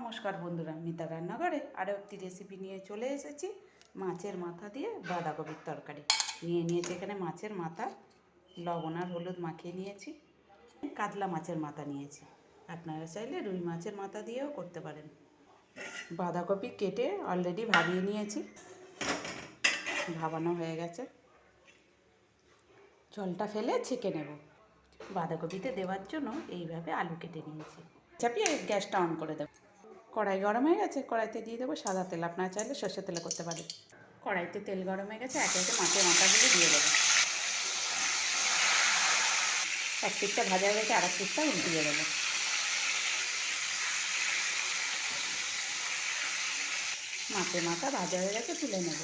নমস্কার বন্ধুরা, মিতা রান্নাঘরে আরও একটি রেসিপি নিয়ে চলে এসেছি। মাছের মাথা দিয়ে বাঁধাকপির তরকারি নিয়ে নিয়েছি। এখানে মাছের মাথা লবণ আর হলুদ মাখিয়ে নিয়েছি। কাতলা মাছের মাথা নিয়েছি, আপনারা চাইলে রুই মাছের মাথা দিয়েও করতে পারেন। বাঁধাকপি কেটে অলরেডি ভাবিয়ে নিয়েছি, ভাবানো হয়ে গেছে। জলটা ফেলে ছেঁকে নেব। বাঁধাকপিতে দেওয়ার জন্য এইভাবে আলু কেটে নিয়েছি। চাপিয়ে গ্যাসটা অন করে দেব। কড়াই গরম হয়ে গেছে, কড়াইতে দিয়ে দেবো সাদা তেল, আপনারা চাইলে সর্ষের তেলে করতে পারেন। কড়াইতে তেল গরম হয়ে গেছে, একে একে মাছের মাথাগুলো দিয়ে দেবো। এক পিঠটা ভাজা হয়ে গেছে, আর এক পিঠটা উল্টিয়ে দেবো। মাছের মাথা ভাজা হয়ে গেছে, তুলে নেব।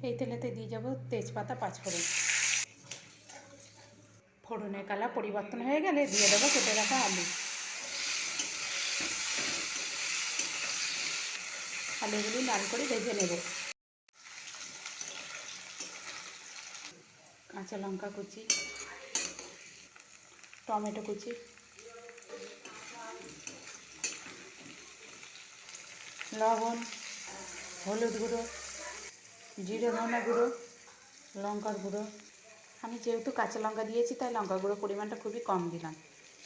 এই তেলেতে দিয়ে যাবো তেজপাতা, পাঁচফোড়ন। ফোড়নের কালার পরিবর্তন হয়ে গেলে দিয়ে দেবো কেটে রাখা আলু। আলুগুলি লাল করে ভেজে নেব। কাঁচা লঙ্কা কুচি, টমেটো কুচি, লবণ, হলুদ গুঁড়ো, জিরে ধনে গুঁড়ো, লঙ্কার গুঁড়ো। আমি যেহেতু কাঁচা লঙ্কা দিয়েছি তাই লঙ্কা গুঁড়ো পরিমাণটা খুবই কম দিলাম।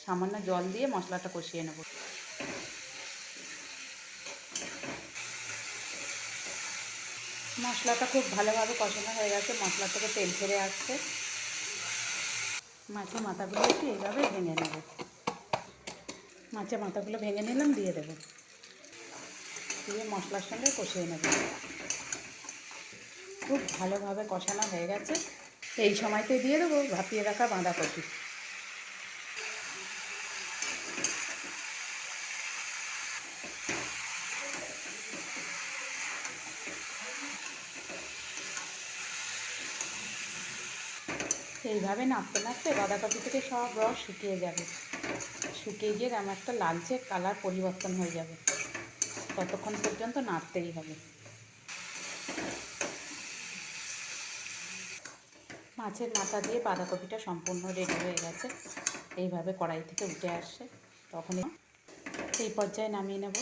সামান্য জল দিয়ে মশলাটা কষিয়ে নেব। মশলাটা খুব ভালোভাবে কষানো হয়ে গেছে, মশলা থেকে তেল ছেড়ে আসছে। মাছের মাথাগুলো একটু এইভাবে ভেঙে নেব। মাছের মাথাগুলো ভেঙে নিলাম, দিয়ে দেবো। দিয়ে মশলার সঙ্গে কষিয়ে নেব। খুব ভালোভাবে কষানো হয়ে গেছে। এই সময়তে দিয়ে দেবো ভাপিয়ে রাখা বাঁধাকপি। এইভাবে নাড়তে নাড়তে বাঁধাকপি থেকে সব রস শুকিয়ে যাবে। শুকিয়ে গিয়ে আমার একটা লালচে কালার পরিবর্তন হয়ে যাবে, ততক্ষণ পর্যন্ত নাড়তেই হবে। মাছের মাথা দিয়ে বাঁধাকপিটা সম্পূর্ণ রেডি হয়ে গেছে। এইভাবে কড়াই থেকে উঠে আসছে, তখনই এই পর্যায়ে নামিয়ে নেব।